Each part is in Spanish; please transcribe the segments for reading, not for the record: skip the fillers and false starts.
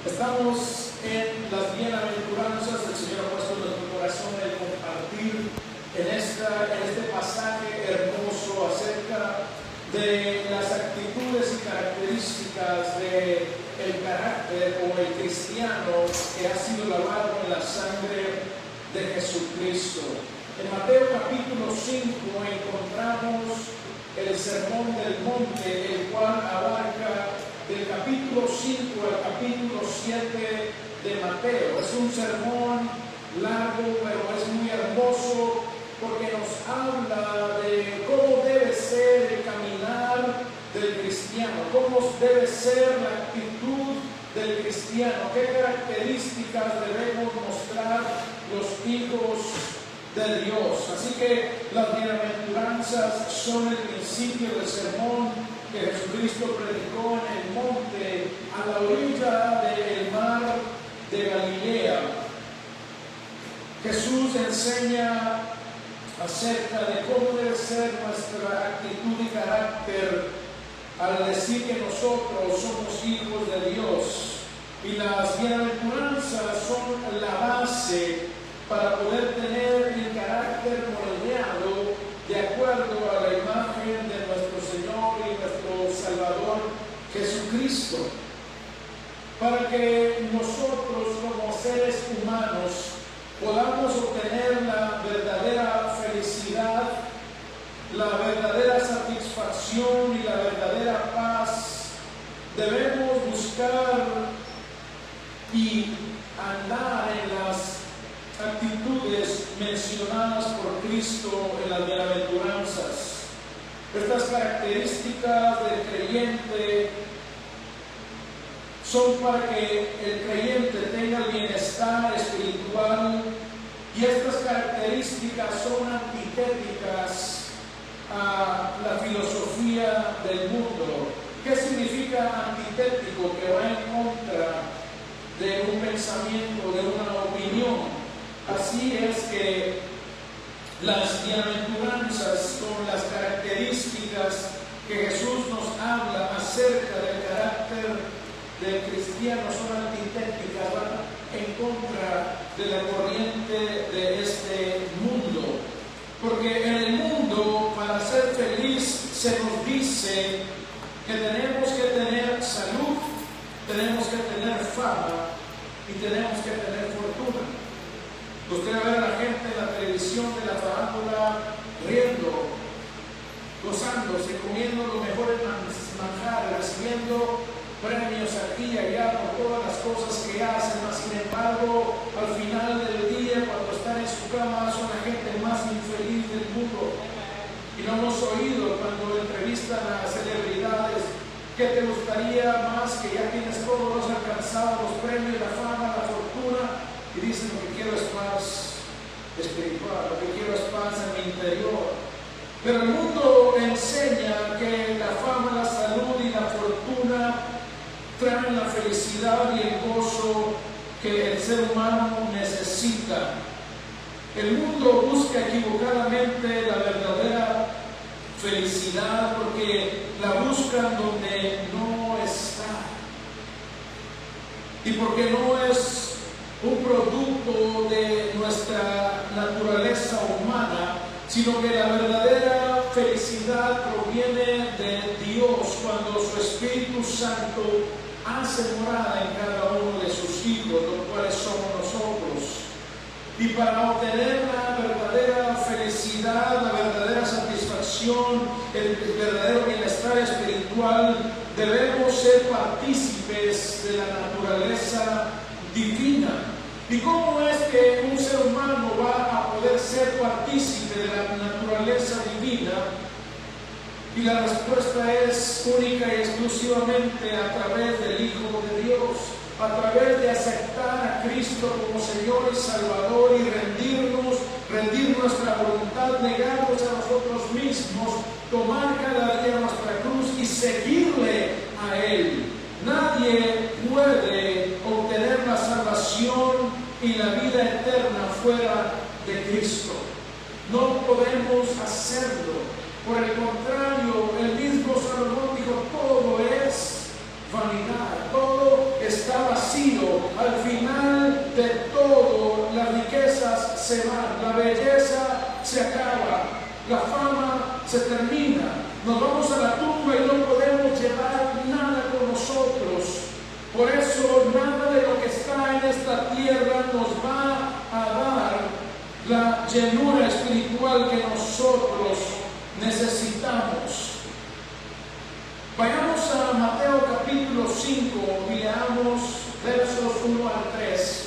Estamos en las bienaventuranzas. El Señor ha puesto en nuestro corazón el compartir en este pasaje hermoso acerca de las actitudes y características del carácter o el cristiano que ha sido lavado en la sangre de Jesucristo. En Mateo capítulo 5 encontramos el sermón del monte, el cual abarca del capítulo 5 al capítulo 7 de Mateo. Es un sermón largo, pero es muy hermoso porque nos habla de cómo debe ser el caminar del cristiano, cómo debe ser la actitud del cristiano, qué características debemos mostrar los hijos de Dios. Así que las bienaventuranzas son el principio del sermón que Jesucristo predicó en el monte a la orilla del mar de Galilea. Jesús enseña acerca de cómo debe ser nuestra actitud y carácter al decir que nosotros somos hijos de Dios. Y las bienaventuranzas son la base para poder tener el carácter moldeado de acuerdo a la imagen de nuestro Señor y nuestro Salvador Jesucristo, para que nosotros como seres humanos podamos obtener la verdadera felicidad, la verdadera satisfacción y la verdadera paz. Debemos buscar y andar en las actitudes mencionadas por Cristo en las bienaventuranzas. Estas características del creyente son para que el creyente tenga el bienestar espiritual, y estas características son antitéticas a la filosofía del mundo. ¿Qué significa antitético? Que va en contra de un pensamiento, de una opinión. Así es que las bienaventuranzas, con las características que Jesús nos habla acerca del carácter del cristiano, son antitéticas, van en contra de la corriente de este mundo. Porque en el mundo, para ser feliz, se nos dice que tenemos que tener salud, tenemos que tener fama y tenemos que tener fortuna. Usted va a ver a la gente en la televisión de la farándula riendo, gozándose, comiendo los mejores manjares, recibiendo premios aquí y allá por todas las cosas que hacen. Sin embargo, al final del día, cuando están en su cama, son la gente más infeliz del mundo. Y lo hemos oído cuando entrevistan a celebridades: ¿qué te gustaría más? Que ya tienes todo, has alcanzado los premios, la fama, la fortuna. Y dicen: lo que quiero es paz espiritual, lo que quiero es paz en mi interior. Pero el mundo enseña que la fama, la salud y la fortuna traen la felicidad y el gozo que el ser humano necesita. El mundo busca equivocadamente la verdadera felicidad porque la buscan donde no está, y porque no es un producto de nuestra naturaleza humana, sino que la verdadera felicidad proviene de Dios cuando su Espíritu Santo hace morada en cada uno de sus hijos, los cuales somos nosotros. Y para obtener la verdadera felicidad, la verdadera satisfacción, el verdadero bienestar espiritual, debemos ser partícipes de la naturaleza divina. ¿Y cómo es que un ser humano va a poder ser partícipe de la naturaleza divina? Y la respuesta es única y exclusivamente a través del Hijo de Dios, a través de aceptar a Cristo como Señor y Salvador y rendir nuestra voluntad, negarnos a nosotros mismos, tomar cada día nuestra cruz y seguirle a Él. Nadie puede obtener la salvación y la vida eterna fuera de Cristo. No podemos hacerlo. Por el contrario, el mismo Salomón dijo: todo es vanidad, todo está vacío se van, la belleza se acaba, la fama se termina. Nos vamos a la tumba y no podemos llevar nada con nosotros. Por eso nada de lo que está en esta tierra nos va a dar la llenura espiritual que nosotros necesitamos. Vayamos a Mateo capítulo 5 y leamos versos 1 al 3.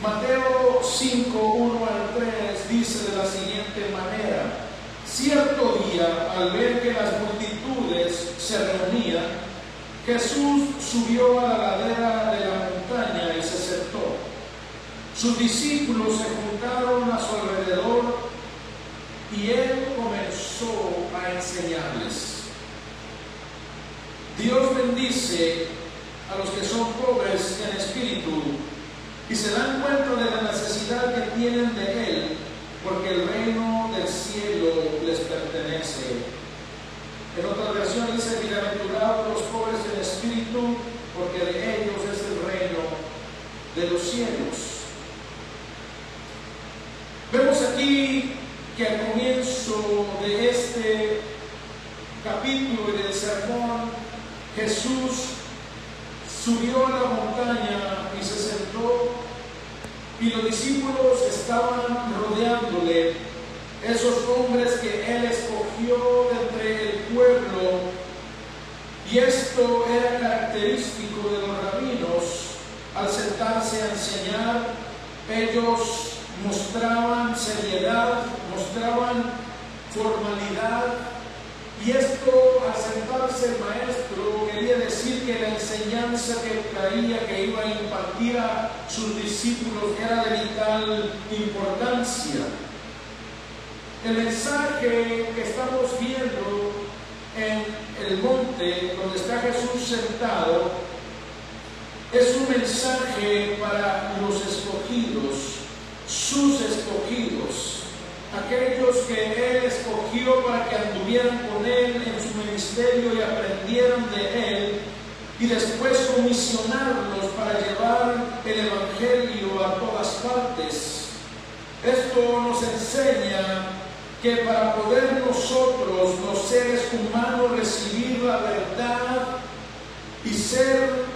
Mateo 5, 1 al 3 dice de la siguiente manera: cierto día, al ver que las multitudes se reunían, Jesús subió a la ladera de la montaña y se sentó. Sus discípulos se juntaron a su alrededor y él comenzó a enseñarles. Dios bendice a los que son pobres en espíritu y se dan cuenta de la necesidad que tienen de Él, porque el reino del cielo les pertenece. En otra versión dice: bienaventurados los pobres en espíritu, porque de ellos es el reino de los cielos. Vemos aquí que al comienzo de este capítulo y del sermón, Jesús subió a la montaña y se sentó, y los discípulos estaban rodeándole, esos hombres que él escogió de entre el pueblo, y esto era característico de los rabinos. Al sentarse a enseñar, ellos mostraban seriedad, mostraban formalidad. Y esto, al sentarse el maestro, quería decir que la enseñanza que traía, que iba a impartir a sus discípulos, era de vital importancia. El mensaje que estamos viendo en el monte, donde está Jesús sentado, es un mensaje para los escogidos, sus escogidos. Aquellos que Él escogió para que anduvieran con Él en su ministerio y aprendieran de Él, y después comisionarlos para llevar el Evangelio a todas partes. Esto nos enseña que para poder nosotros, los seres humanos, recibir la verdad y ser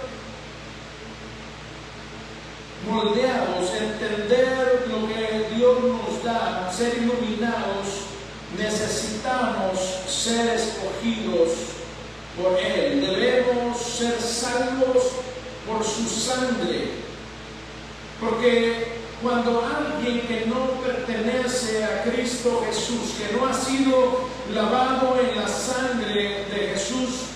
moldeados, entender lo que Dios nos da, ser iluminados, necesitamos ser escogidos por Él. Debemos ser salvos por su sangre, porque cuando alguien que no pertenece a Cristo Jesús, que no ha sido lavado en la sangre de Jesús,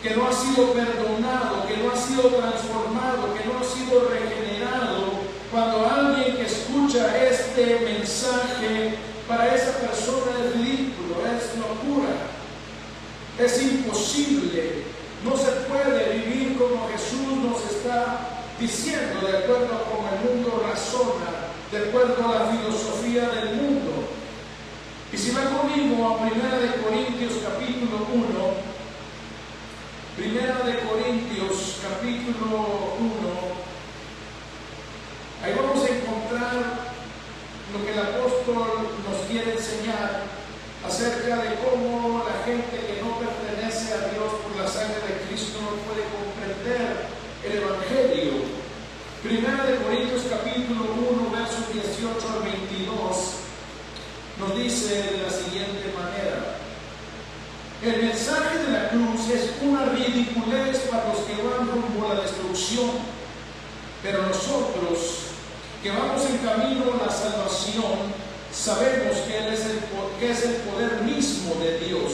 que no ha sido perdonado, que no ha sido transformado, que no ha sido regenerado, cuando alguien que escucha este mensaje, para esa persona es ridículo, es locura, es imposible. No se puede vivir como Jesús nos está diciendo, de acuerdo a cómo el mundo razona, de acuerdo a la filosofía del mundo. Y si va conmigo a 1 Corintios capítulo 1, 1 Corintios capítulo 1, ahí vamos a encontrar lo que el apóstol nos quiere enseñar acerca de cómo la gente que no pertenece a Dios por la sangre de Cristo no puede comprender el Evangelio. 1 Corintios capítulo 1, versos 18 al 22, nos dice de la siguiente manera: el mensaje de la cruz es una ridiculez para los que van rumbo a la destrucción, pero nosotros que vamos en camino a la salvación, sabemos que Él es el poder mismo de Dios.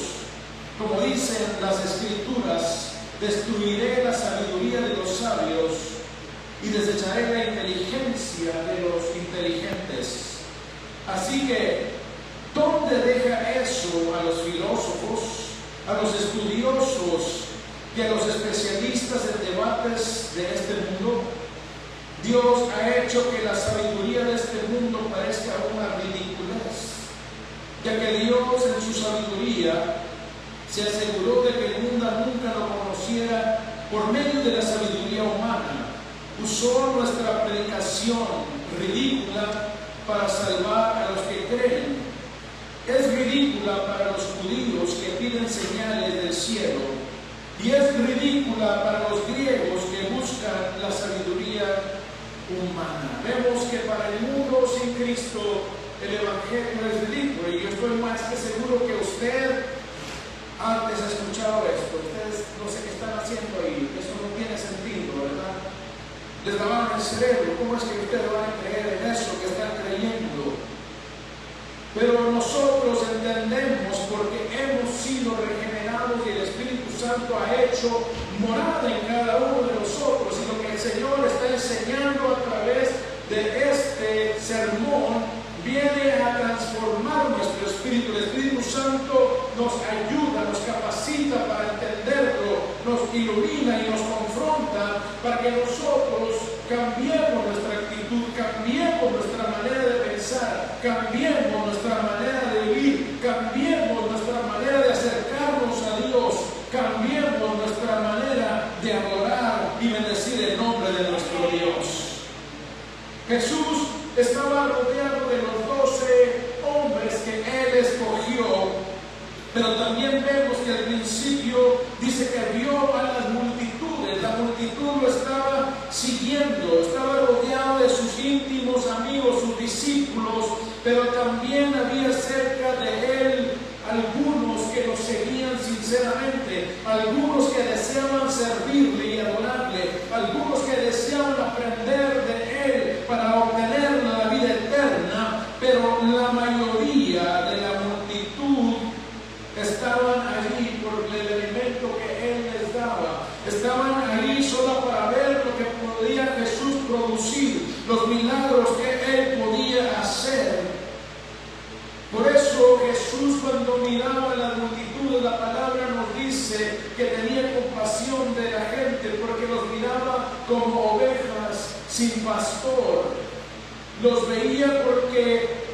Como dicen las Escrituras: destruiré la sabiduría de los sabios y desecharé la inteligencia de los inteligentes. Así que, ¿dónde deja eso a los filósofos, a los estudiosos y a los especialistas en debates de este mundo? Dios ha hecho que la sabiduría de este mundo parezca una ridiculez, ya que Dios en su sabiduría se aseguró de que el mundo nunca lo conociera por medio de la sabiduría humana. Usó nuestra predicación ridícula para salvar a los que creen. Es ridícula para los judíos que piden señales del cielo, y es ridícula para los griegos que buscan la sabiduría humana. Vemos que para el mundo sin Cristo el Evangelio es ridículo, y yo estoy más que seguro que usted antes ha escuchado esto. Ustedes no sé qué están haciendo ahí, eso no tiene sentido, ¿verdad? Les lavaron el cerebro. ¿Cómo es que ustedes van a creer en eso que están creyendo? Pero nosotros entendemos, porque hemos sido regenerados y el Espíritu Santo ha hecho morada en cada uno de nosotros, y lo que el Señor está enseñando a través de este sermón viene a transformar nuestro espíritu. El Espíritu Santo nos ayuda, nos capacita para entenderlo, nos ilumina y nos confronta para que nosotros cambiemos nuestra actitud, cambiemos nuestra manera de pensar, cambiemos nuestra manera de vivir, cambiemos nuestra manera de acercarnos a Dios, cambiemos nuestra manera de adorar y bendecir el nombre de nuestro Dios. Jesús estaba rodeado de los 12 hombres que Él escogió, pero también vemos que al principio dice que vio a las multitudes. La multitud lo estaba siguiendo, estaba rodeado de sus íntimos amigos, sus discípulos, pero también había cerca de Él algunos que lo seguían sinceramente, algunos que deseaban servirle y adorarle, algunos que deseaban aprender de Él para obtener la vida eterna, pero la mayoría de la multitud estaban allí por el alimento que Él les daba, estaban allí solo para ver lo que podía Jesús producir, los milagros que Él podía hacer. Por eso Jesús, cuando miraba a la multitud, la palabra nos dice que tenía compasión de la gente, porque los miraba como ovejas sin pastor. Los veía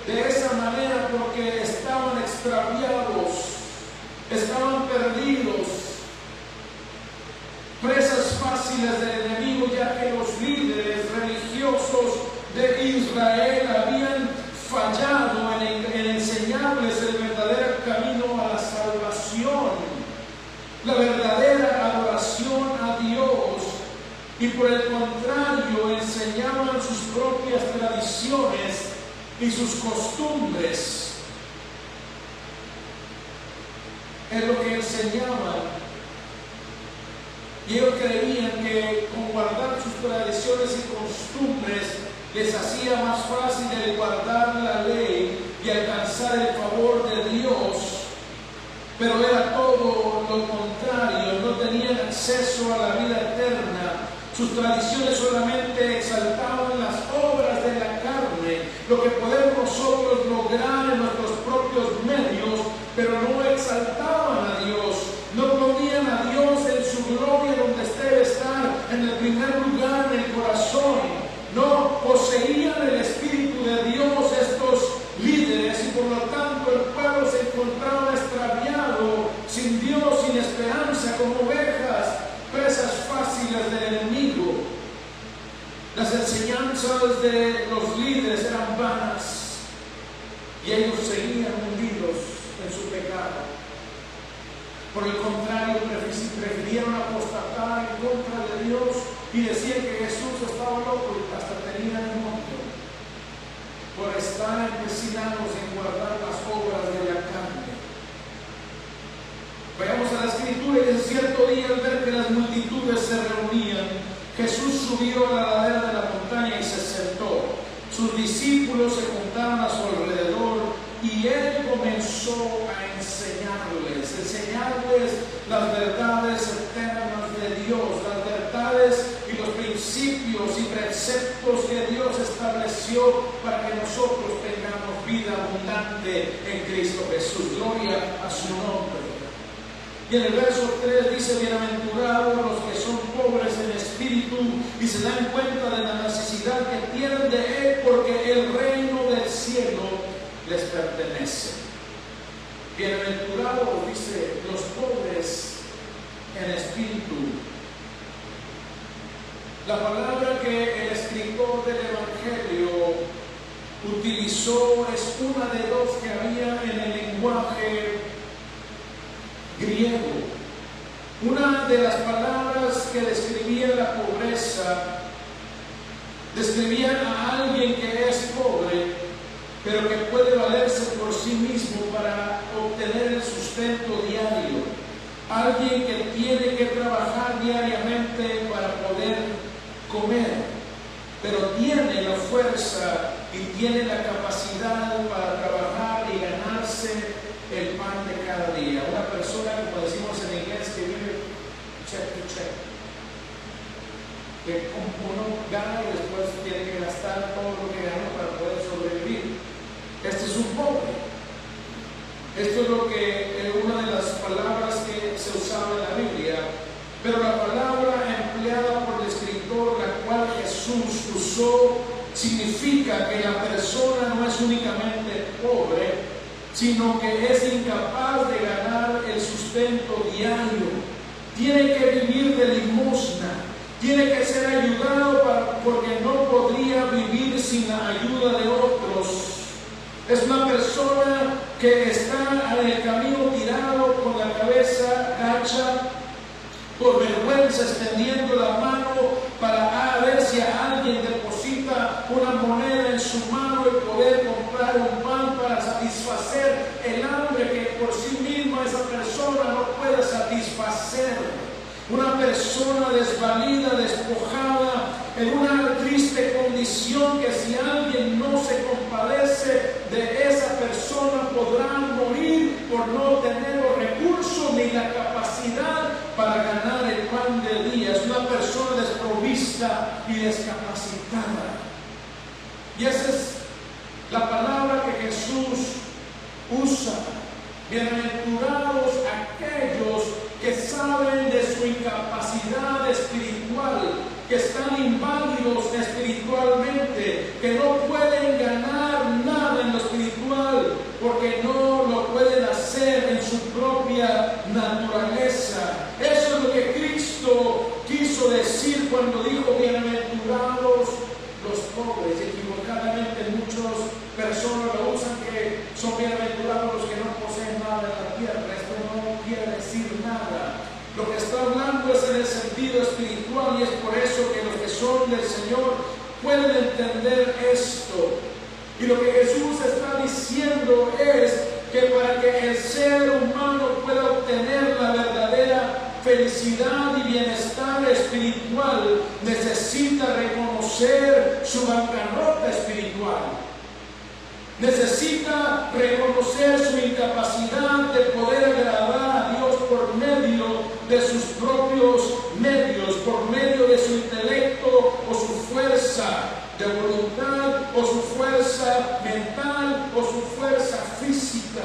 de esa manera porque estaban extraviados, estaban perdidos, presas fáciles del enemigo, ya que los líderes religiosos de Israel habían fallado en enseñarles el verdadero camino a la salvación, la verdadera adoración a Dios, y por el contrario enseñaban sus propias tradiciones y sus costumbres. Es lo que enseñaban. Y ellos creían que con guardar sus tradiciones y costumbres les hacía más fácil el guardar la ley y alcanzar el favor de Dios. Pero era todo lo contrario, no tenían acceso a la vida eterna. Sus tradiciones solamente exaltaban las obras de la carne, lo que podemos nosotros lograr en nuestros propios medios, pero no exaltaban a Dios, no ponían a Dios en su gloria donde debe estar, en el primer lugar en el corazón. No poseían el Espíritu de Dios estos líderes, y por lo tanto el pueblo se encontraba extraviado, sin Dios, sin esperanza, como ovejas, presas fáciles del enemigo. Las enseñanzas de los líderes eran vanas y ellos seguían hundidos en su pecado. Por el contrario, prefirieron apostatar en contra de Dios y decían que Jesús estaba loco, y hasta tenían muerto por estar empecinados en guardar las obras de la carne. Vayamos a la Escritura, y en cierto día, al ver que las multitudes se reunían, Jesús subió a la ladera de la montaña y se sentó. Sus discípulos se juntaron a su alrededor y Él comenzó a enseñarles las verdades eternas de Dios, las verdades y los principios y preceptos que Dios estableció para que nosotros tengamos vida abundante en Cristo Jesús. Gloria a su nombre. Y en el verso 3 dice: bienaventurados los que son pobres en espíritu y se dan cuenta de la necesidad que tienen de Él, porque el reino del cielo les pertenece. Bienaventurados, dice, los pobres en espíritu. La palabra que el escritor del Evangelio utilizó es una de dos que había en el lenguaje griego. Una de las palabras que describía la pobreza, describía a alguien que es pobre, pero que puede valerse por sí mismo para obtener el sustento diario. Alguien que tiene que trabajar diariamente para poder comer, pero tiene la fuerza y tiene la capacidad para trabajar y ganarse el pan de cada día. Una persona, como decimos en inglés, que vive check to check, que uno gana y después tiene que gastar todo lo que gana para poder sobrevivir. Este es un pobre. Esto es lo que una de las palabras que se usaba en la Biblia, pero la palabra empleada por el escritor, la cual Jesús usó, significa que la persona no es únicamente pobre, sino que es incapaz de ganar el sustento diario. Tiene que vivir de limosna, tiene que ser ayudado porque no podría vivir sin la ayuda de otros. Es una persona que está en el camino tirado con la cabeza gacha, por vergüenza extendiendo la mano para ver si alguien deposita una moneda en su mano y poder comprar un pan para satisfacer el hambre que por sí misma esa persona no puede satisfacer. Una persona desvalida, despojada, en una triste condición que si alguien no se compadece de esa persona podrá morir por no tener los recursos ni la capacidad para ganar el pan del día. Es una persona desprovista y discapacitada. Y esa es la palabra que Jesús usa. Bienaventurados aquellos que saben de su incapacidad espiritual, que están inválidos espiritualmente, que no pueden ganar nada en lo espiritual, porque no lo pueden hacer en su propia naturaleza. Eso es lo que Cristo quiso decir cuando dijo bienaventurados los pobres. Equivocadamente muchas personas lo usan, que son bienaventurados los que no poseen nada en la tierra. Esto no quiere decir nada. Lo que está hablando es en el sentido espiritual, y es por eso que los que son del Señor pueden entender esto. Y lo que Jesús está diciendo es que para que el ser humano pueda obtener la verdadera felicidad y bienestar espiritual, necesita reconocer su bancarrota espiritual. Necesita reconocer su incapacidad de poder agradar a Dios por medio de sus propios medios, por medio de su intelecto o su fuerza de voluntad, o su fuerza mental, o su fuerza física.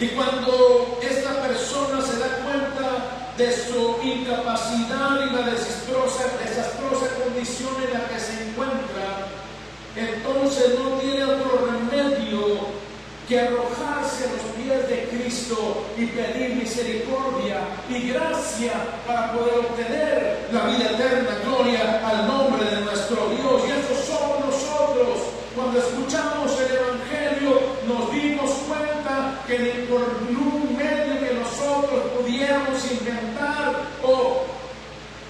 Y cuando esta persona se da cuenta de su incapacidad y la desastrosa condición en la que se encuentra, entonces no tiene otro remedio que arrojarse a los pies de Cristo y pedir misericordia y gracia para poder obtener la vida eterna. Gloria al nombre de nuestro Dios. Y eso somos nosotros. Cuando escuchamos el Evangelio nos dimos cuenta que ni por un medio que nosotros pudiéramos inventar o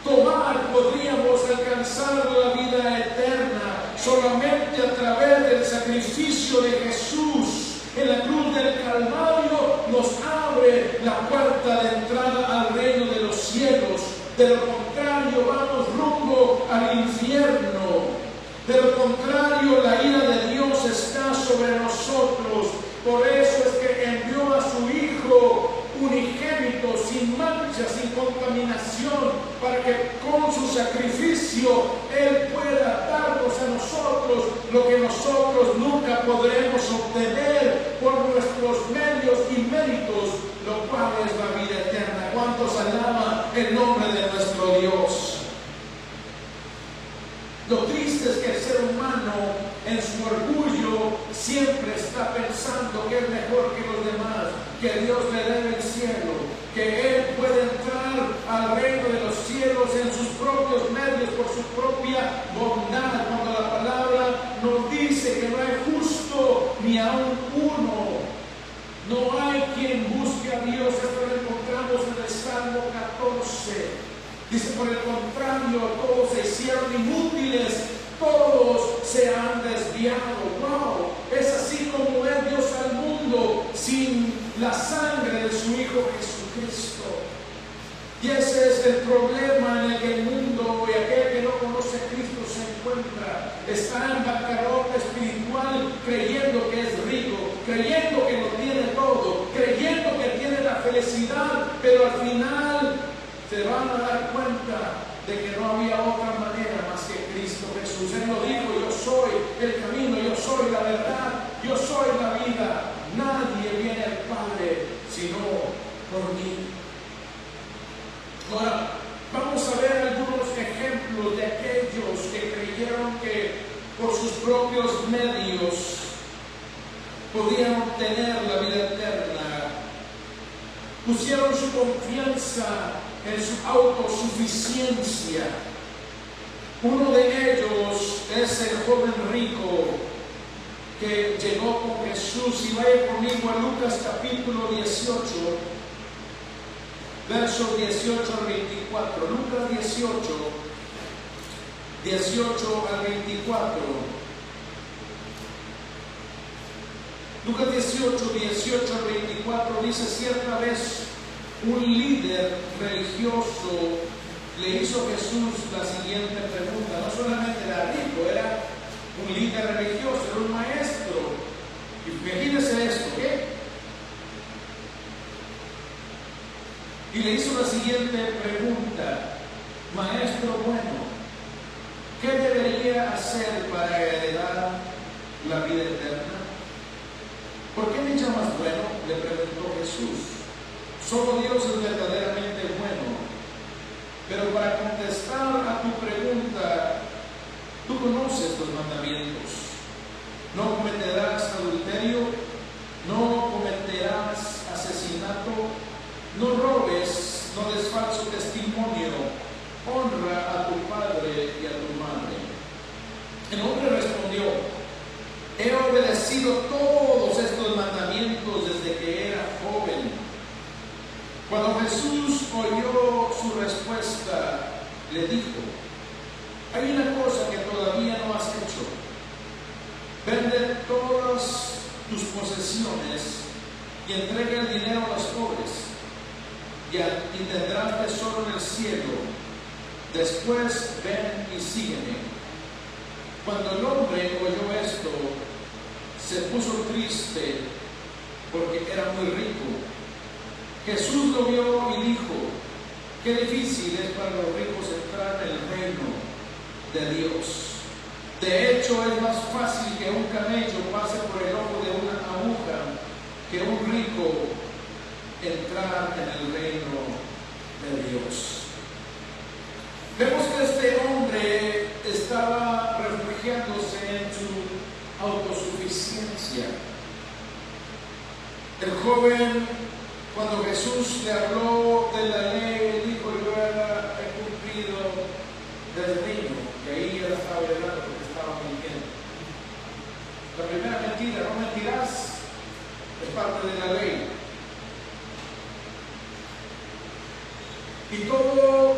tomar podríamos alcanzar la vida eterna. Solamente a través del sacrificio de Jesús en la cruz del Calvario nos abre la puerta de entrada al reino de los cielos. De lo contrario vamos rumbo al infierno. De lo contrario la ira de Dios está sobre nosotros. Por eso es que envió a su Hijo unigénito, sin mancha, sin contaminación, para que con su sacrificio Él pueda darnos a nosotros lo que nosotros nunca podremos obtener por nuestros medios y méritos, lo cual es la vida eterna. ¿Cuántos alaban el nombre de nuestro Dios? Lo triste es que el ser humano en su orgullo siempre está pensando que es mejor que los demás, que Dios le debe el cielo, que Él puede entrar al reino de los cielos en sus propios medios, por su propia bondad, cuando la palabra conoce. Dice, por el contrario, todos se hicieron inútiles, todos se han desviado. ¡Wow! Es así como es Dios al mundo sin la sangre de su Hijo Jesucristo. Y ese es el problema en el que el mundo y aquel que no conoce a Cristo se encuentra. Está en bancarrota espiritual, creyendo que es rico, creyendo que lo tiene todo, creyendo que tiene la felicidad, pero al final se van a dar cuenta de que no había otra manera más que Cristo Jesús. Él lo dijo: yo soy el camino, yo soy la verdad, yo soy la vida. Nadie viene al Padre sino por mí. Ahora, vamos a ver algunos ejemplos de aquellos que creyeron que por sus propios medios podían obtener la vida eterna. Pusieron su confianza en su autosuficiencia. Uno de ellos es el joven rico que llegó con Jesús. Y vaya conmigo a Lucas capítulo 18, versos 18 al 24. Lucas 18, 18 al 24. Lucas 18, 18 al 24 dice: cierta vez un líder religioso le hizo a Jesús la siguiente pregunta. No solamente era rico, era un líder religioso, era un maestro. Imagínense esto, ¿qué? Y le hizo la siguiente pregunta: maestro bueno, ¿qué debería hacer para heredar la vida eterna? ¿Por qué me llamas bueno?, le preguntó Jesús. Solo Dios es verdaderamente bueno. Pero para contestar a tu pregunta, tú conoces los mandamientos. No cometerás adulterio, no cometerás asesinato, no robes, no des falso testimonio, honra a tu padre y a tu madre. El hombre respondió: he obedecido todos estos mandamientos desde que era joven. Cuando Jesús oyó su respuesta, le dijo: hay una cosa que todavía no has hecho. Vende todas tus posesiones y entrega el dinero a los pobres, y tendrás tesoro en el cielo. Después ven y sígueme. Cuando el hombre oyó esto, se puso triste porque era muy rico. Jesús lo vio y dijo: qué difícil es para los ricos entrar en el reino de Dios. De hecho, es más fácil que un camello pase por el ojo de una aguja que un rico entrar en el reino de Dios. Vemos que este hombre estaba refugiándose en su autosuficiencia. El joven, cuando Jesús le habló de la ley, dijo: yo he cumplido desde niño. Y ahí él estaba hablando porque estaba mintiendo. La primera mentira: no mentirás, es parte de la ley. Y todo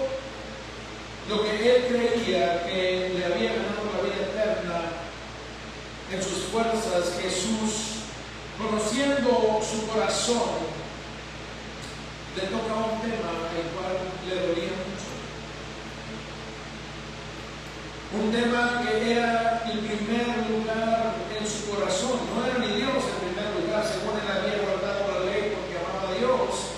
lo que él creía que le había ganado la vida eterna en sus fuerzas, Jesús, conociendo su corazón, le tocaba un tema el cual le dolía mucho. Un tema que era el primer lugar en su corazón. No era ni Dios el primer lugar, según él había guardado la ley porque amaba a Dios.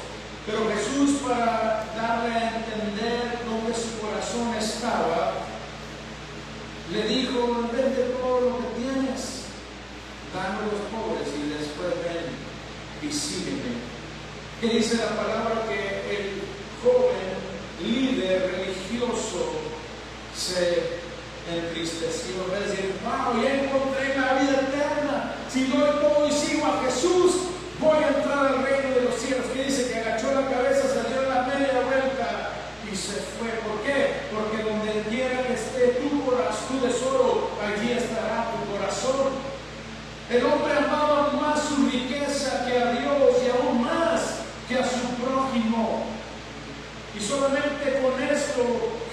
Pero Jesús, para darle a entender dónde su corazón estaba, le dijo: vende todo lo que tienes, dame a los pobres y después ven y sígueme. ¿Qué dice la palabra? Que el joven líder religioso se entristeció. Va a decir: wow, ya encontré la vida eterna. Si doy todo y sigo a Jesús, voy a entrar al reino de los cielos. ¿Qué dice? Que agachó la cabeza, salió en la media vuelta y se fue. ¿Por qué? Porque donde quiera que esté tu corazón, tu tesoro, allí estará tu corazón. El hombre amaba más su riqueza que a Dios, y aún más que a su prójimo. Y solamente con esto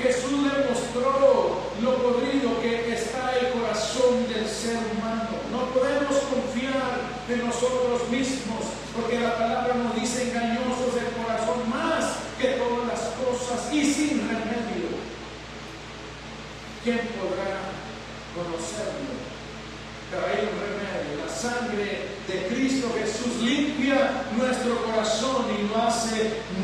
Jesús demostró lo podrido que está el corazón del ser humano. No podemos confiar en nosotros mismos, porque la palabra nos dice engañosos del corazón más que todas las cosas y sin remedio. ¿Quién podrá conocerlo? Pero hay un remedio. La sangre de Cristo Jesús limpia nuestro corazón y lo hace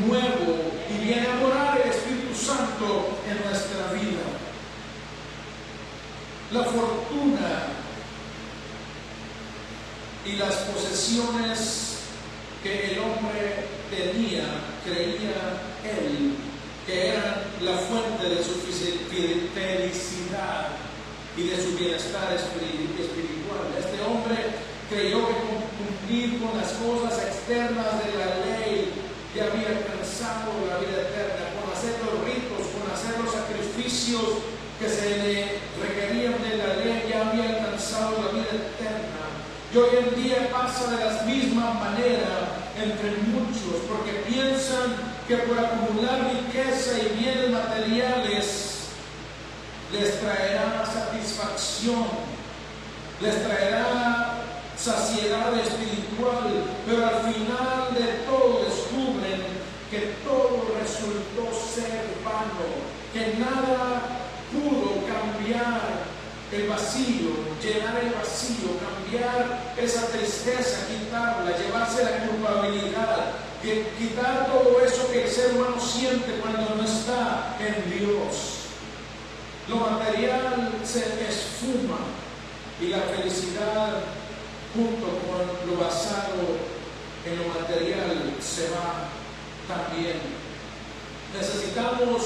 nuevo, y viene a morar el Espíritu Santo en nuestra vida. La fortuna y las posesiones que el hombre tenía, creía él que eran la fuente de su felicidad y de su bienestar espiritual. Este hombre creyó que con cumplir con las cosas externas de la ley ya había alcanzado la vida eterna, con hacer los ritos, con hacer los sacrificios que se le requerían de la ley, ya había alcanzado la vida eterna. Y hoy en día pasa de la misma manera entre muchos, porque piensan que por acumular riqueza y bienes materiales les traerá satisfacción, les traerá saciedad espiritual, pero al final de todo descubren que todo resultó ser vano, que nada pudo cambiar el vacío, llenar el vacío, cambiar esa tristeza, quitarla, llevarse la culpabilidad, quitar todo eso que el ser humano siente cuando no está en Dios. Lo material se esfuma y la felicidad, junto con lo basado en lo material, se va también. Necesitamos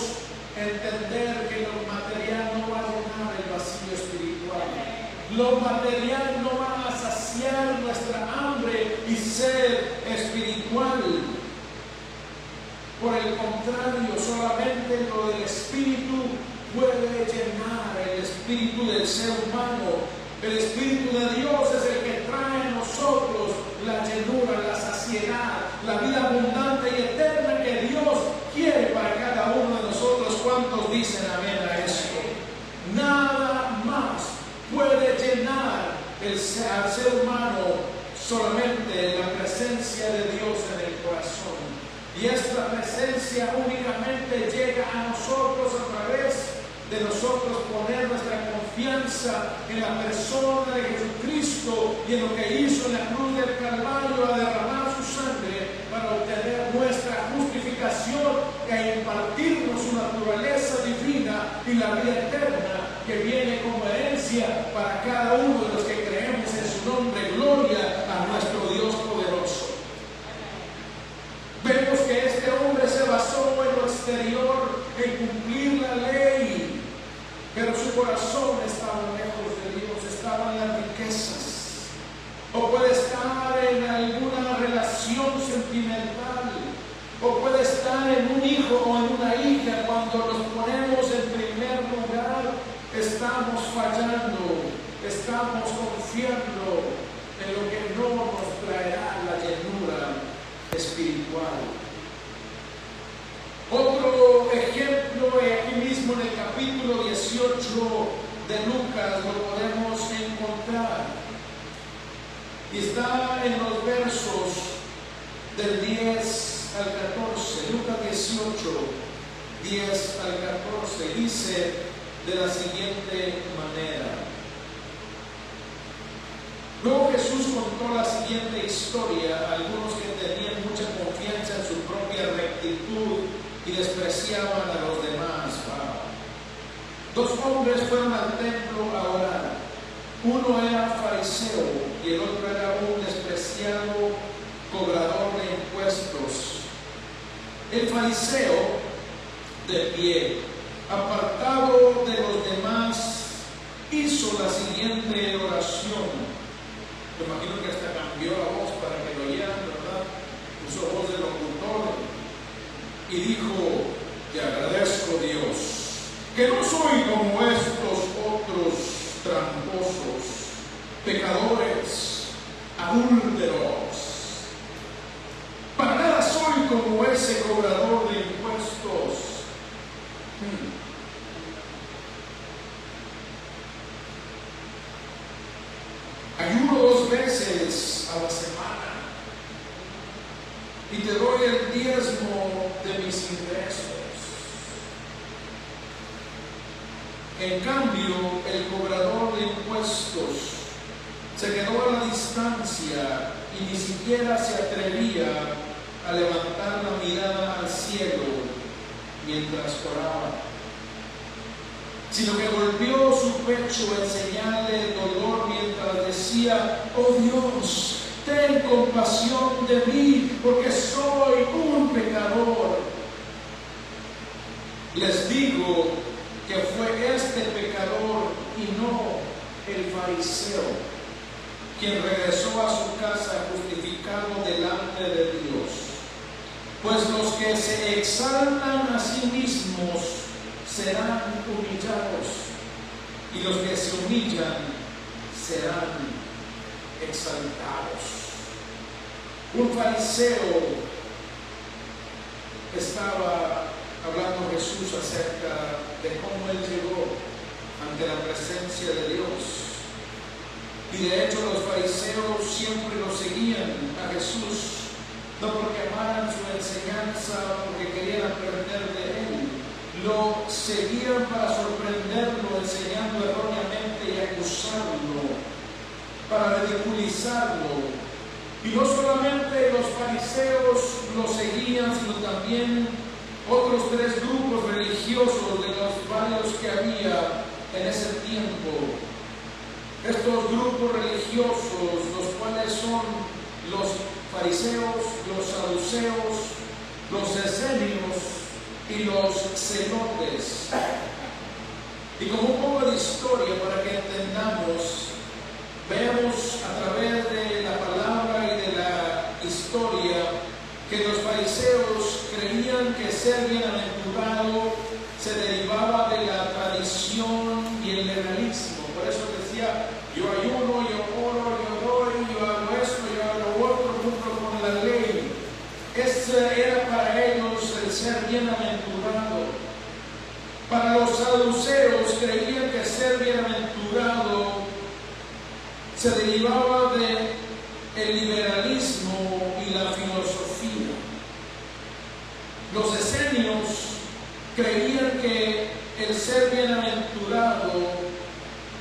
entender que lo material no va a llenar el vacío espiritual. Lo material no va a saciar nuestra hambre y sed espiritual. Por el contrario, solamente lo del espíritu puede llenar el espíritu del ser humano. El Espíritu de Dios es el que trae a nosotros la llenura, la saciedad, la vida abundante y eterna que Dios quiere para cada uno de nosotros. ¿Cuántos dicen amén a eso? Nada más puede llenar al ser humano, solamente la presencia de Dios en el corazón. Y esta presencia únicamente llega a nosotros a través de nosotros poner nuestra confianza en la persona de Jesucristo y en lo que hizo en la cruz del Calvario, a derramar su sangre para obtener nuestra justificación e impartirnos su naturaleza divina y la vida eterna que viene como herencia para cada uno de los que creemos en su nombre. Gloria a nuestro Dios poderoso. Vemos que este hombre se basó en lo exterior, en cumplir la ley, pero su corazón estaba lejos de Dios, estaba en las riquezas, o puede estar en alguna relación sentimental, o puede estar en un hijo o en una hija. Cuando nos ponemos en primer lugar, estamos fallando, estamos confiando en lo que no nos traerá la llenura espiritual. Otro ejemplo aquí mismo en el capítulo 18 de Lucas lo podemos encontrar, y está en los versos del 10 al 14. Lucas 18, 10 al 14, dice de la siguiente manera: luego Jesús contó la siguiente historia a algunos que tenían mucha confianza en su propia rectitud y despreciaban a los demás. Dos hombres fueron al templo a orar. Uno era fariseo y el otro era un despreciado cobrador de impuestos. El fariseo, de pie, apartado de los demás, hizo la siguiente oración. Me imagino que hasta cambió la voz para que lo oyeran, ¿verdad? Puso voz de locutor y dijo: te agradezco, Dios, que no soy como estos otros tramposos, pecadores, adúlteros. Para nada soy como ese cobrador de impuestos. veces a la semana y te doy el diezmo de mis ingresos. En cambio, el cobrador de impuestos se quedó a la distancia y ni siquiera se atrevía a levantar la mirada al cielo mientras oraba, sino que golpeó su pecho en señal de dolor mientras decía: oh Dios, ten compasión de mí, porque soy un pecador. Les digo que fue este pecador y no el fariseo quien regresó a su casa justificado delante de Dios. Pues los que se exaltan a sí mismos serán humillados, y los que se humillan serán exaltados. Un fariseo estaba hablando Jesús acerca de cómo él llegó ante la presencia de Dios. Y de hecho los fariseos siempre lo seguían a Jesús, no porque amaran su enseñanza, porque querían aprender de él. Lo seguían para sorprenderlo, enseñando erróneamente y acusarlo, para ridiculizarlo. Y no solamente los fariseos lo seguían, sino también otros tres grupos religiosos de los varios que había en ese tiempo. Estos grupos religiosos, los cuales son los fariseos, los saduceos, los esenios y los celotes. Y como un poco de historia para que entendamos, vemos a través de la palabra y de la historia que los fariseos creían que ser bienaventurado se derivaba de la tradición y el legalismo. Por eso decía: yo ayuno, yo oro, yo doy, yo hago esto, yo hago lo otro, cumplo con la ley. Ese era para ellos el ser bienaventurado. Para los saduceos creían que ser bienaventurado se derivaba de el liberalismo y la filosofía. Los esenios creían que el ser bienaventurado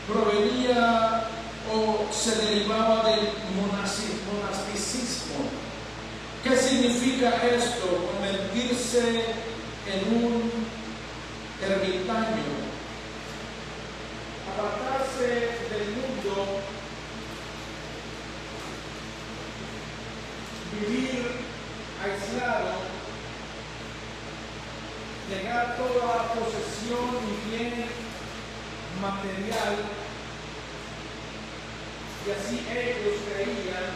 provenía o se derivaba del monasticismo. ¿Qué significa esto? Convertirse en un ermitaño, apartarse del mundo, vivir aislado, negar toda posesión y bien material, y así ellos creían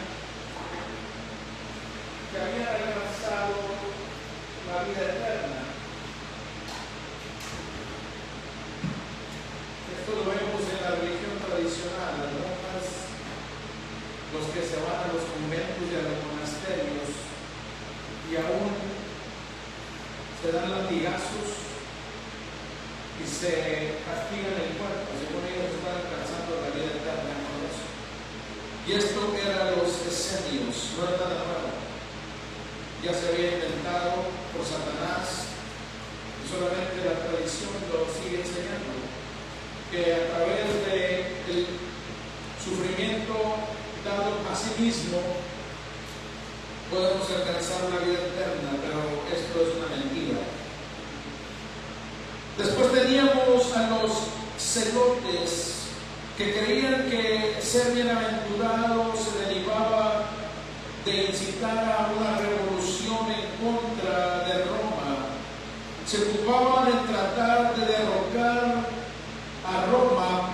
que habían alcanzado la vida eterna. Esto lo vemos en la religión tradicional, las monjas, los que se van a los conventos y a los monasterios y aún se dan latigazos y se castigan el cuerpo, según ellos están alcanzando la vida eterna con eso. Y esto era los esenios, no era nada nuevo. Ya se había inventado por Satanás y solamente la tradición lo sigue enseñando, que a través del sufrimiento dado a sí mismo podemos alcanzar la vida eterna, pero esto es una mentira. Después teníamos a los celotes, que creían que ser bienaventurado se derivaba de incitar a una revolución en contra de Roma. Se ocupaban en tratar de derrocar a Roma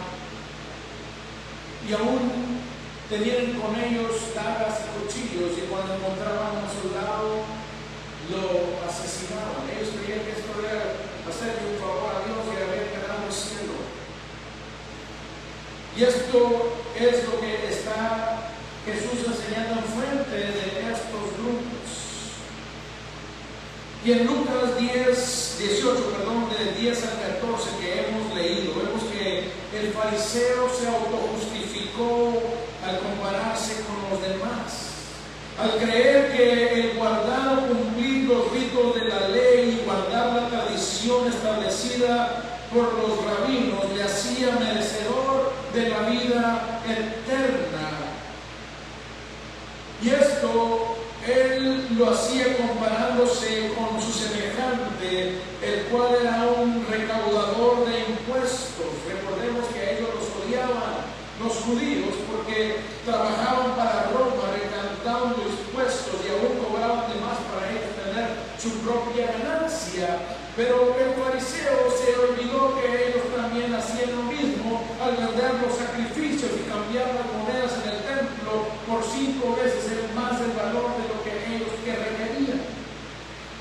y aún tenían con ellos dagas y cuchillos, y cuando encontraban a un soldado lo asesinaban. Ellos creían que esto era hacerle un favor a Dios y haber ganado el cielo. Y esto es lo que está Jesús enseñando en frente de estos grupos. Y en Lucas 18, de 10 al 14 que hemos leído, vemos que el fariseo se autojustificó al compararse con los demás. Al creer que el guardar o cumplir los ritos de la ley y guardar la tradición establecida por los rabinos le hacía merecedor de la vida eterna. Y esto él lo hacía comparándose con su semejante, el cual era un recaudador de impuestos. Recordemos que a ellos los odiaban los judíos porque trabajaban para Roma recaudando impuestos y aún cobraban de más para ellos tener su propia ganancia. Pero el fariseo se olvidó que ellos también hacían lo mismo al vender los sacrificios y cambiar las monedas en el templo por 5 veces más el valor de lo que ellos requerían.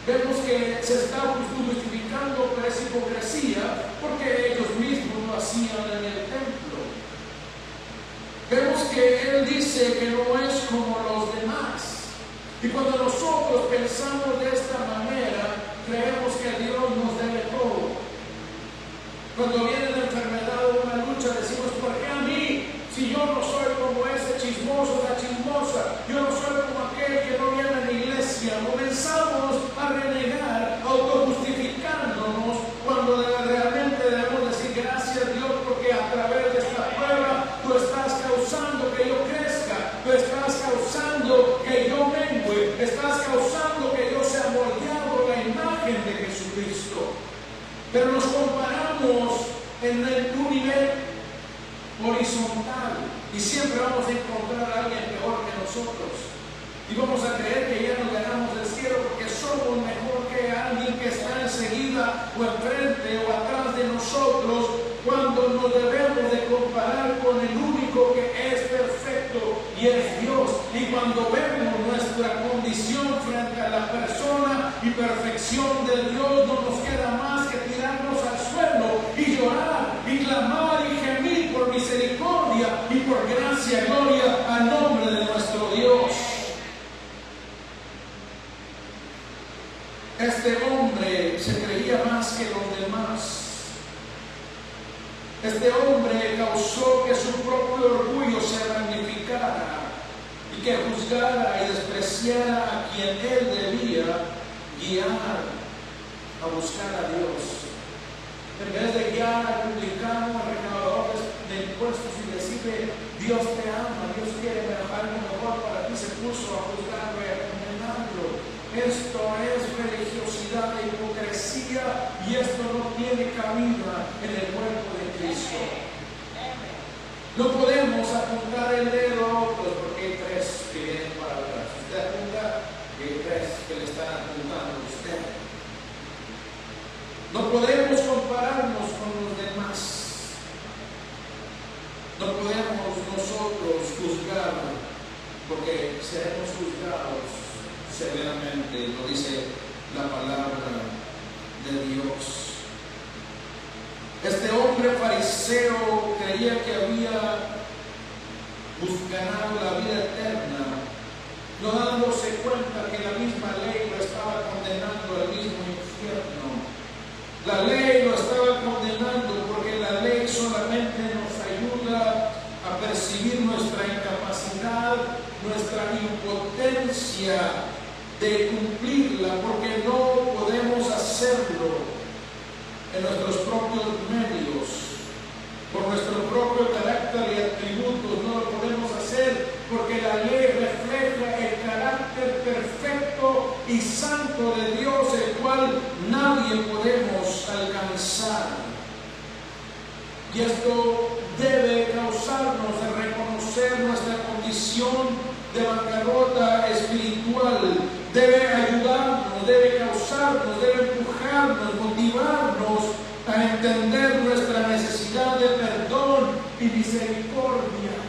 Vemos que se está justificando esa hipocresía porque ellos mismos lo hacían en el templo. Vemos que él dice que no es como los demás. Y cuando nosotros pensamos de esta manera, creemos que Dios nos debe todo. Cuando viene la enfermedad o una lucha, decimos, ¿por qué a mí? Si yo no soy como ese chismoso, la chismosa, yo no soy como aquel que no viene a la iglesia. Comenzamos a renegar, autojustificándonos, cuando realmente debemos decir gracias Dios, porque a través de esta prueba tú estás causando que yo crezca, tú estás causando que yo mengue, estás causando que yo sea moldeado a la imagen de Jesucristo. Pero nos comparamos en un nivel horizontal y siempre vamos a encontrar a alguien peor que nosotros y vamos a creer que ya nos ganamos el cielo porque somos mejor que alguien que está enseguida o enfrente o atrás de nosotros, cuando nos debemos de comparar con el único que es perfecto y es Dios. Y cuando vemos nuestra condición frente a la persona y perfección de Dios, no nos queda más que tirarnos al suelo y llorar y clamar y gemir por misericordia y por gracia, gloria al nombre de nuestro Dios. Este hombre se creía más que los demás. Este hombre causó que su propio orgullo se magnificara y que juzgara y despreciara a quien él debía guiar a buscar a Dios. En vez de guiar al publicano, al recaudador de impuestos y decirle, Dios te ama, Dios quiere algo mejor para ti, se puso a juzgarlo y a condenarlo. Esto es religiosidad e hipocresía y esto no tiene cabida en el cuerpo de Cristo. No podemos apuntar el dedo a otros porque hay 3 que vienen para atrás. Usted apunta y hay 3 que le están apuntando a usted. No podemos compararnos con los demás. No podemos nosotros juzgar porque seremos juzgados severamente, lo dice la palabra de Dios. Este hombre fariseo creía que había ganado la vida eterna, no dándose cuenta que la misma ley lo estaba condenando al mismo infierno. La ley lo estaba condenando porque la ley solamente nos ayuda a percibir nuestra incapacidad, nuestra impotencia de cumplirla, porque no podemos hacerlo en nuestros propios medios, por nuestro propio carácter y atributos. No lo podemos hacer porque la ley refleja el carácter perfecto y santo de Dios, el cual nadie podemos alcanzar. Y esto debe causarnos de reconocer nuestra condición de bancarrota espiritual, debe ayudarnos, debe causarnos, debe empujarnos, motivarnos a entender nuestra necesidad de perdón y misericordia.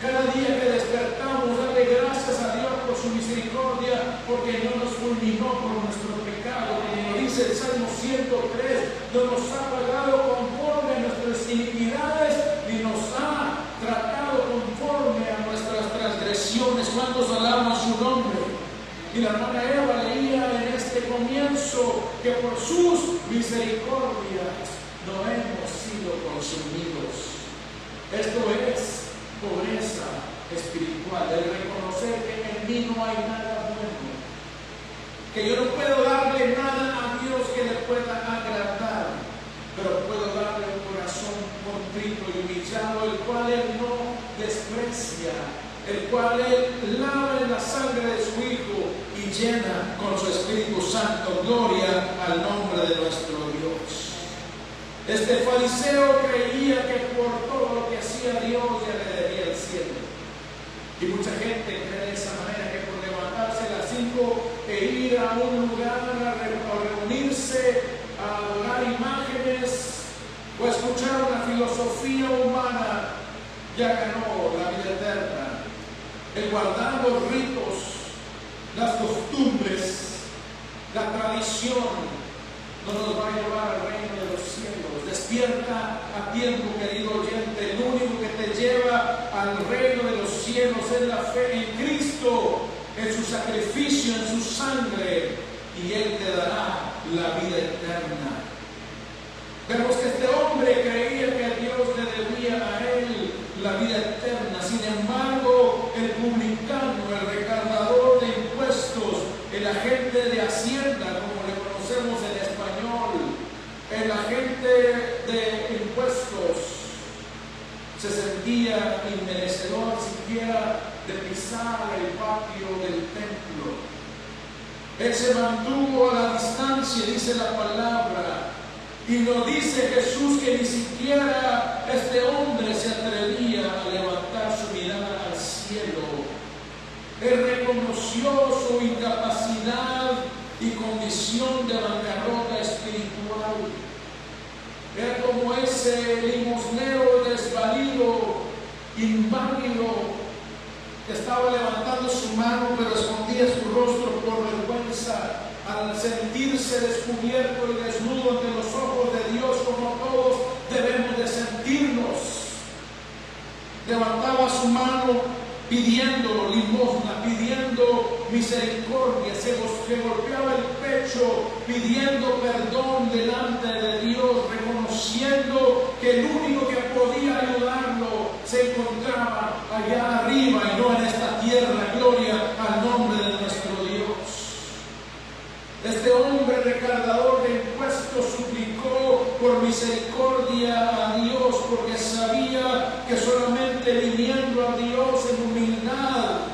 Cada día que despertamos, dale gracias a Dios por su misericordia, porque no nos fulminó por nuestro pecado. Como dice el Salmo 103, no nos ha pagado conforme a nuestras iniquidades, ni nos ha tratado conforme a nuestras transgresiones. ¿Cuántos alabamos su nombre? Y la hermana Eva leía en este comienzo que por sus misericordias no hemos sido consumidos. Esto es pobreza espiritual, el reconocer que en mí no hay nada bueno, que yo no puedo darle nada a Dios que le pueda agradar, pero puedo darle un corazón contrito y humillado, el cual Él no desprecia, el cual Él lava en la sangre de su Hijo y llena con su Espíritu Santo. Gloria al nombre de nuestro Dios. Este fariseo creía que por todo lo que hacía Dios ya le debía el cielo. Y mucha gente cree de esa manera, que por levantarse a las 5 e ir a un lugar a reunirse, a adorar imágenes o escuchar una filosofía humana, ya ganó la vida eterna. El guardar los ritos, las costumbres, la tradición, no nos va a llevar al reino de los cielos. Despierta a tiempo, querido oyente. Lo único que te lleva al reino de los cielos es la fe en Cristo, en su sacrificio, en su sangre, y Él te dará la vida eterna. Vemos que este hombre creía que Dios le debía a él la vida eterna. Sin embargo, el publicano, el recaudador de impuestos, el agente de Hacienda, como le conocemos en español, el agente de impuestos, se sentía inmerecedor siquiera de pisar el patio del templo. Él se mantuvo a la distancia, dice la palabra. Y nos dice Jesús que ni siquiera este hombre se atrevía a levantar su mirada al cielo. Él reconoció su incapacidad y condición de bancarrota espiritual. Era como ese limosnero desvalido, inválido, que estaba levantando su mano pero escondía su rostro por vergüenza, al sentirse descubierto y desnudo ante los ojos de Dios, como todos debemos de sentirnos. Levantaba su mano pidiendo limosna, pidiendo misericordia, se golpeaba el pecho pidiendo perdón delante de Dios, reconociendo que el único que podía ayudarlo se encontraba allá arriba y no en esta tierra. Gloria al nombre de nuestro Dios. Este hombre recaudador de impuestos suplicó por misericordia a Dios, porque sabía que solamente viniendo a Dios en humildad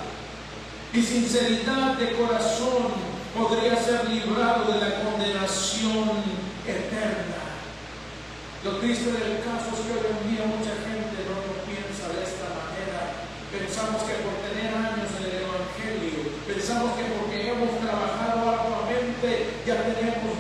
y sinceridad de corazón podría ser librado de la condenación eterna. Lo triste del caso es que hoy en día mucha gente no lo piensa de esta manera. Pensamos que por tener años en el Evangelio, pensamos que porque hemos trabajado arduamente ya tenemos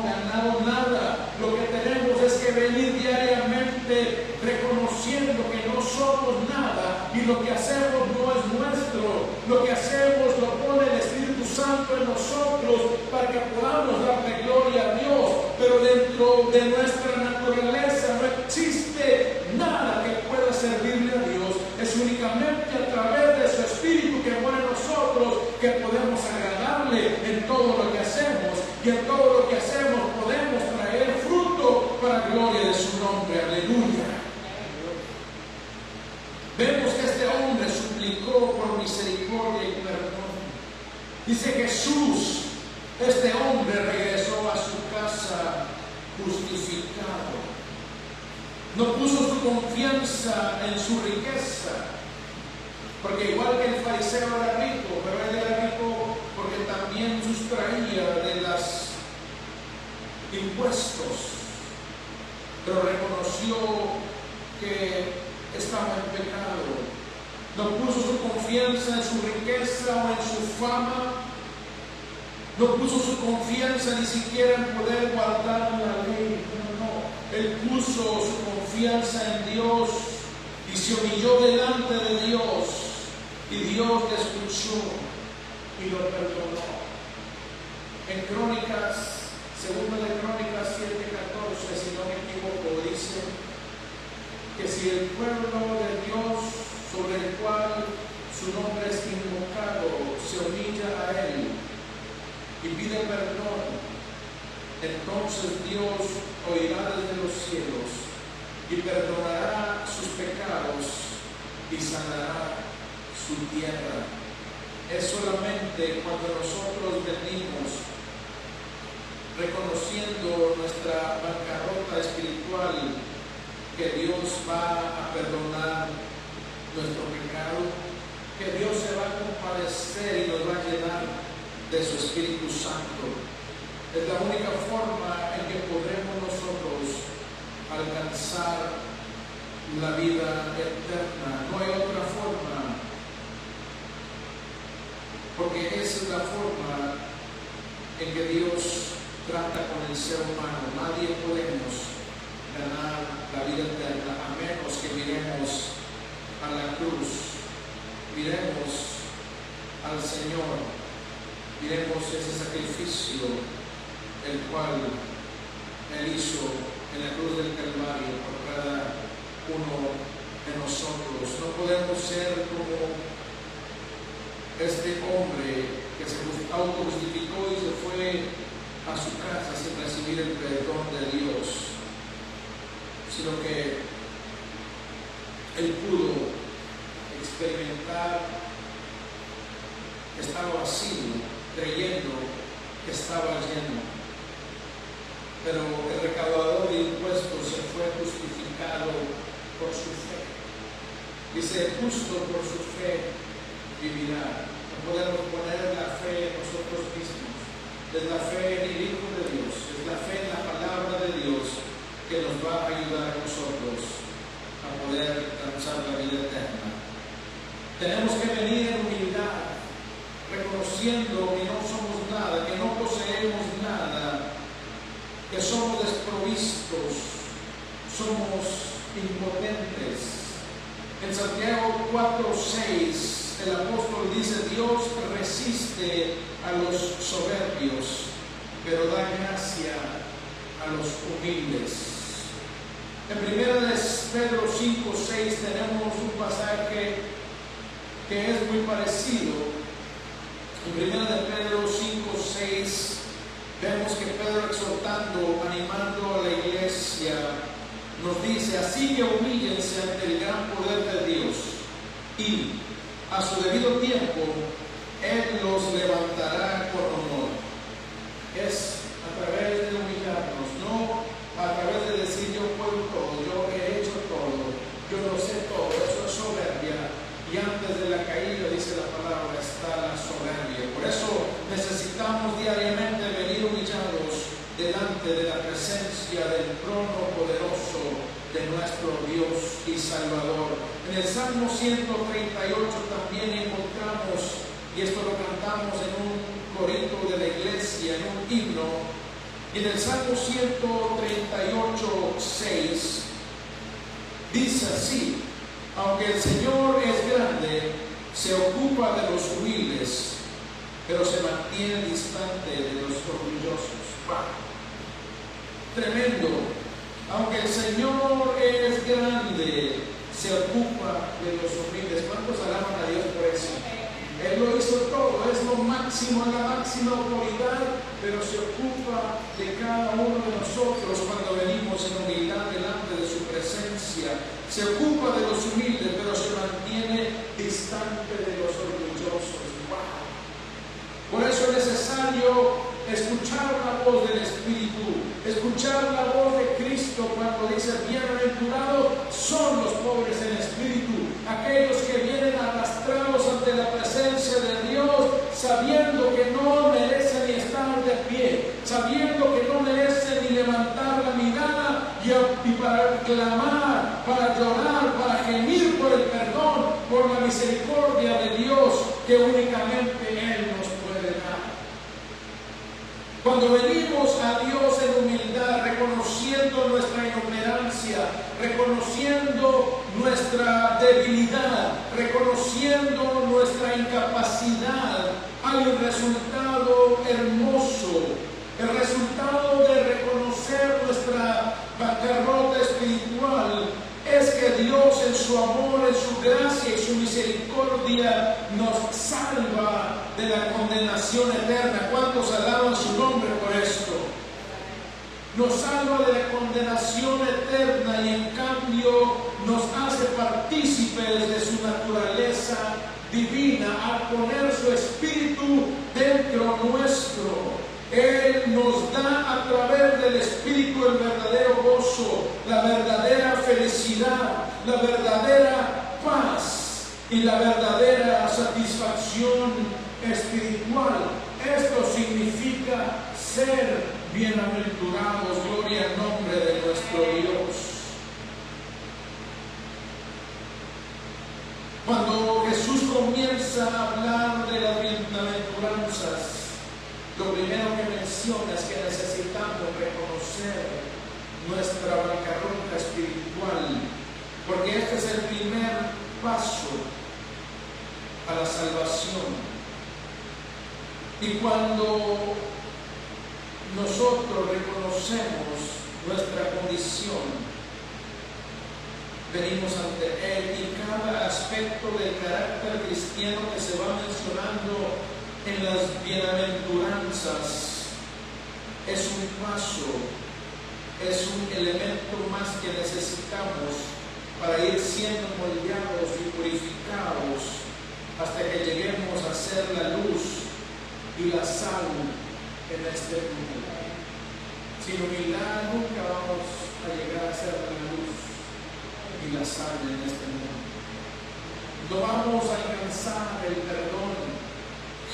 ganado nada. Lo que tenemos es que venir diariamente reconociendo que no somos nada y lo que hacemos no es nuestro. Lo que hacemos lo pone el Espíritu Santo en nosotros para que podamos darle gloria a Dios, pero dentro de nuestra naturaleza no existe nada que pueda servirle a Dios. Es únicamente a través de su Espíritu que mora en nosotros que podemos agradarle en todo lo que hacemos, y en todo lo que hacemos podemos traer fruto para gloria de su nombre. Aleluya. Vemos que este hombre suplicó por misericordia y perdón. Dice Jesús, este hombre regresó a su casa justificado. No puso su confianza en su riqueza, porque igual que el fariseo era rico, pero él era rico porque también sustraía de los impuestos, pero reconoció que estaba en pecado. No puso su confianza en su riqueza o en su fama, no puso su confianza ni siquiera en poder guardar la ley. Él puso su confianza en Dios y se humilló delante de Dios, y Dios le escuchó y lo perdonó. En Crónicas, segunda de Crónicas 7:14, si no me equivoco, dice que si el pueblo de Dios sobre el cual su nombre es invocado se humilla a Él y pide perdón, entonces Dios oirá desde los cielos y perdonará sus pecados y sanará su tierra. Es solamente cuando nosotros venimos reconociendo nuestra bancarrota espiritual que Dios va a perdonar nuestro pecado, que Dios se va a compadecer y nos va a llenar de su Espíritu Santo. Es la única forma en que podremos nosotros alcanzar la vida eterna. No hay otra forma, porque esa es la forma en que Dios trata con el ser humano. Nadie podemos ganar la vida eterna a menos que miremos a la cruz, miremos al Señor, miremos ese sacrificio el cual Él hizo en la cruz del Calvario por cada uno de nosotros. No podemos ser como este hombre que se autojustificó y se fue a su casa sin recibir el perdón de Dios, sino que él pudo experimentar, estaba vacío, creyendo que estaba lleno. Pero el recaudador de impuestos se fue justificado por su fe. Dice, justo por su fe vivirá. No podemos poner la fe en nosotros mismos. Es la fe en el Hijo de Dios, es la fe en la palabra de Dios que nos va a ayudar a nosotros a poder alcanzar la vida eterna. Tenemos que venir en humildad, reconociendo que no somos nada, que no poseemos nada, que somos desprovistos, somos impotentes. En Santiago 4:6 el apóstol dice: Dios resiste a los soberbios, pero da gracia a los humildes. En 1 Pedro 5:6 tenemos un pasaje que es muy parecido. En 1 Pedro 5:6 vemos que Pedro, exhortando, animando a la iglesia, nos dice: así que humíllense ante el gran poder de Dios, y a su debido tiempo Él los levantará con honor. Es a través de humillarnos, no a través de decir yo puedo todo, yo he hecho todo, yo lo sé todo. Eso es soberbia, y antes de la caída, dice la palabra, está la soberbia. Por eso necesitamos diariamente venir humillados delante de la presencia del trono poderoso de nuestro Dios y Salvador. En el Salmo 138 también encontramos, y esto lo cantamos en un corito de la iglesia, en un himno, y en el Salmo 138:6 dice así: aunque el Señor es grande, se ocupa de los humildes, pero se mantiene distante de los orgullosos. ¡Wow! Tremendo. Aunque el Señor es grande, se ocupa de los humildes. ¿Cuántos alaban a Dios por eso? Él lo hizo todo, es lo máximo, es la máxima autoridad, pero se ocupa de cada uno de nosotros cuando venimos en humildad delante de su presencia. Se ocupa de los humildes, pero se mantiene distante de los orgullosos. ¡Wow! Por eso es necesario escuchar la voz del Espíritu, escuchar la voz de Cristo cuando dice: bienaventurados son los pobres en espíritu, aquellos que vienen arrastrados ante la presencia de Dios, sabiendo que no merecen ni estar de pie, sabiendo que no merecen ni levantar la mirada y para clamar, para llorar, para gemir por el perdón, por la misericordia de Dios que únicamente Él nos puede dar. Cuando venimos a Dios en humildad, reconociendo nuestra inoperancia, reconociendo nuestra debilidad, reconociendo nuestra incapacidad, hay un resultado hermoso. El resultado de reconocer nuestra bancarrota espiritual es que Dios, en su amor, en su gracia y su misericordia, nos salva de la condenación eterna. ¿Cuántos alaban su nombre por esto? Nos salva de la condenación eterna y en cambio nos hace partícipes de su naturaleza divina. la verdadera felicidad, la verdadera paz y la verdadera satisfacción espiritual. Esto significa ser bienaventurados. Gloria al nombre de nuestro Dios. Cuando Jesús comienza a hablar de las bienaventuranzas, lo primero que menciona es que necesitamos reconocer nuestra bancarrota espiritual, porque este es el primer paso a la salvación. Y cuando nosotros reconocemos nuestra condición, venimos ante Él, y cada aspecto del carácter cristiano que se va mencionando en las bienaventuranzas es un paso, es un elemento más que necesitamos para ir siendo moldeados y purificados hasta que lleguemos a ser la luz y la sal en este mundo. Sin humildad nunca vamos a llegar a ser la luz y la sal en este mundo. No vamos a alcanzar el perdón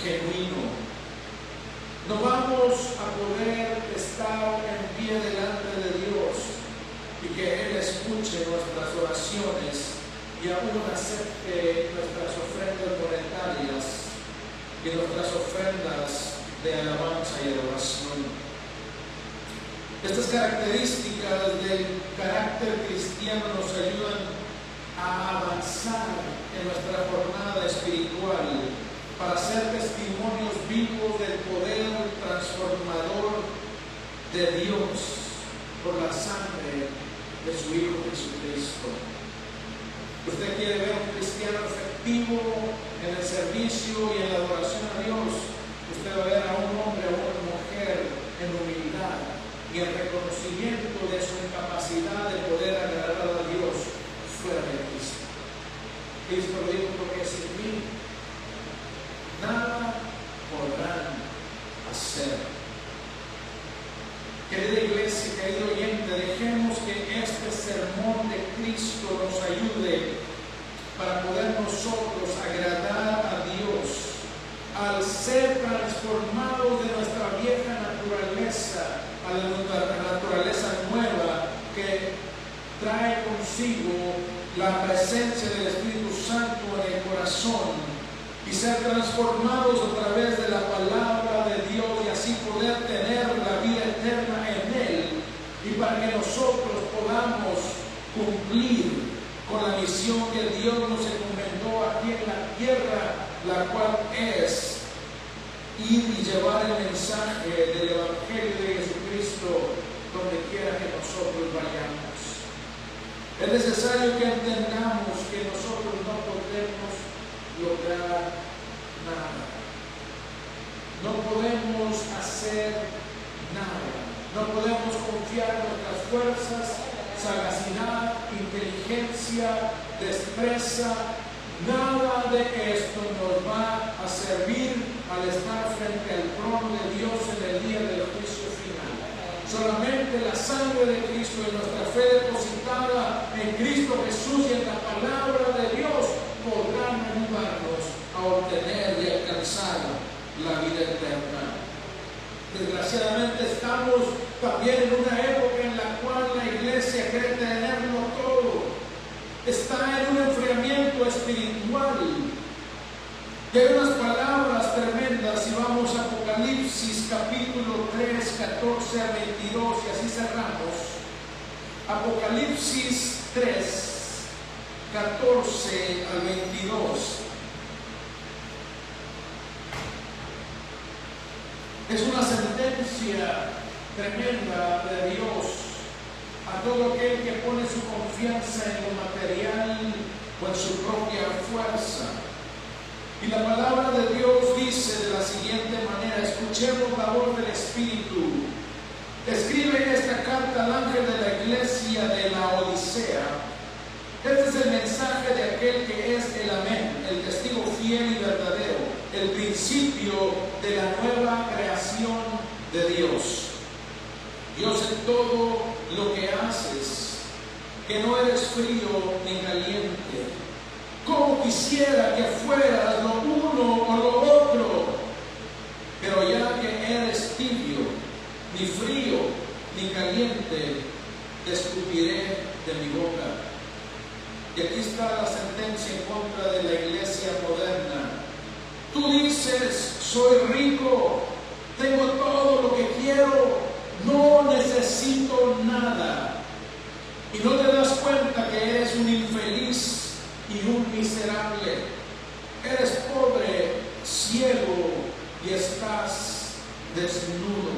genuino. No vamos a poder estar en pie delante de Dios y que Él escuche nuestras oraciones y aún acepte nuestras ofrendas monetarias y nuestras ofrendas de alabanza y adoración. Estas características del carácter cristiano nos ayudan a avanzar en nuestra jornada espiritual para ser testimonios vivos del poder transformador de Dios por la sangre de su Hijo Jesucristo. Usted quiere ver un cristiano efectivo en el servicio y en la adoración a Dios. Usted va a ver a un hombre o una mujer en humildad y el reconocimiento de su incapacidad de poder agradar a Dios fuera de Cristo. Cristo lo dijo: porque sin mí nada podrán hacer. Querida iglesia, querido oyente, dejemos que este sermón de Cristo nos ayude para poder nosotros agradar a Dios al ser transformados de nuestra vieja naturaleza a la naturaleza nueva que trae consigo la presencia del Espíritu Santo en el corazón, y ser transformados a través de la palabra de Dios, y así poder tener la vida eterna en Él, y para que nosotros podamos cumplir con la misión que Dios nos encomendó aquí en la tierra, la cual es ir y llevar el mensaje del Evangelio de Jesucristo donde quiera que nosotros vayamos. Es necesario que entendamos que nosotros no podemos lograr nada. No podemos hacer nada. No podemos confiar en nuestras fuerzas, sagacidad, inteligencia, destreza. Nada de esto nos va a servir al estar frente al trono de Dios en el día del juicio final. Solamente la sangre de Cristo y nuestra fe depositada en Cristo Jesús y en la palabra de Dios podrán ayudarnos a obtener y alcanzar la vida eterna. Desgraciadamente estamos también en una época en la cual la iglesia cree tenerlo todo. Está en un enfriamiento espiritual. Y hay unas palabras tremendas, y vamos a Apocalipsis capítulo 3, 14 a 22, y así cerramos. Apocalipsis 3, 14 al 22. Es una sentencia tremenda de Dios a todo aquel que pone su confianza en lo material o en su propia fuerza. Y la palabra de Dios dice de la siguiente manera: escuchemos la voz del Espíritu. Escribe esta carta al ángel de la iglesia de la Odisea. Este es el mensaje de aquel que es el Amén, el testigo fiel y verdadero, el principio de la nueva creación de Dios. Dios, en todo lo que haces, que no eres frío ni caliente. Como quisiera que fueras lo uno o lo otro, pero ya que eres tibio, ni frío ni caliente, te escupiré de mi boca. Y aquí está la sentencia en contra de la iglesia moderna. Tú dices, soy rico, tengo todo lo que quiero, no necesito nada. Y no te das cuenta que eres un infeliz y un miserable. Eres pobre, ciego y estás desnudo.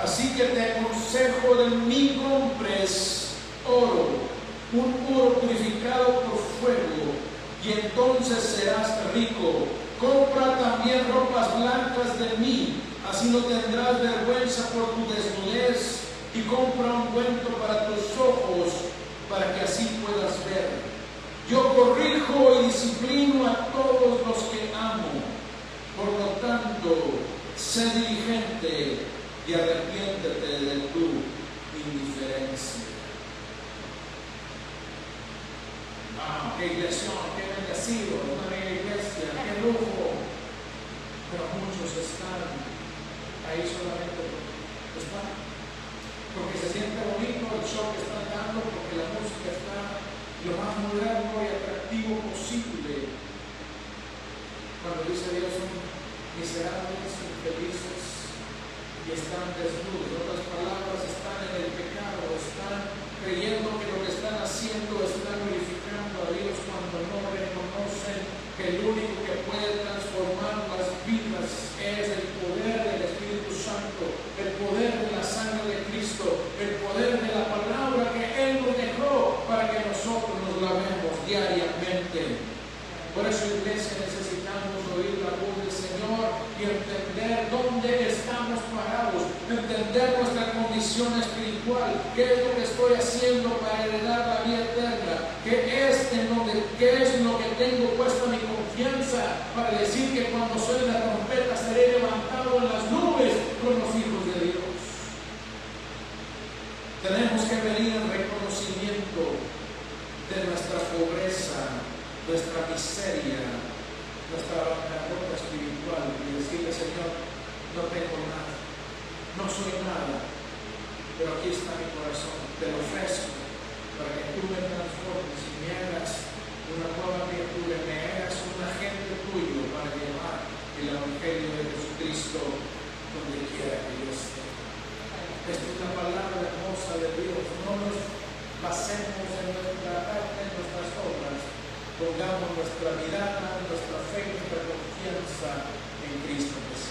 Así que te aconsejo de mí compres oro, un oro purificado por fuego, y entonces serás rico. Compra también ropas blancas de mí, así no tendrás vergüenza por tu desnudez, y compra ungüento para tus ojos, para que así puedas ver. Yo corrijo y disciplino a todos los que amo. Por lo tanto, sé diligente y arrepiéntete de tu indiferencia. Qué iglesia, qué bendecido, una iglesia, qué lujo. Pero muchos están ahí solamente porque se siente bonito el show que están dando, porque la música está lo más moderno y atractivo posible. Cuando dice Dios, son miserables, infelices y están desnudos. En otras palabras, están en el pecado, están creyendo que lo que están haciendo está glorificando a Dios, cuando no reconocen que el único que puede transformar las vidas es el poder del Espíritu Santo, el poder de la sangre de Cristo, el poder de la palabra que Él nos dejó para que nosotros nos lavemos diariamente. Por eso, iglesia, necesitamos oír la voz del Señor y entender dónde estamos parados, entender nuestra condición espiritual, qué es lo que estoy haciendo para heredar la vida eterna, qué es lo que tengo puesto mi confianza para decir que cuando suene la trompeta seré levantado en las nubes con los hijos de Dios. Tenemos que venir en reconocimiento de nuestra pobreza, nuestra miseria, nuestra bancarrota espiritual, y decirle: Señor, no tengo nada, no soy nada, pero aquí está mi corazón, te lo ofrezco para que tú me transformes y me hagas una nueva criatura, me hagas un agente tuyo para llevar el Evangelio de Jesucristo donde quiera que yo esté. Esta es una palabra hermosa de Dios. No nos basemos en nuestra arte, en nuestras obras. Pongamos nuestra mirada, nuestra fe, nuestra confianza en Cristo Jesús.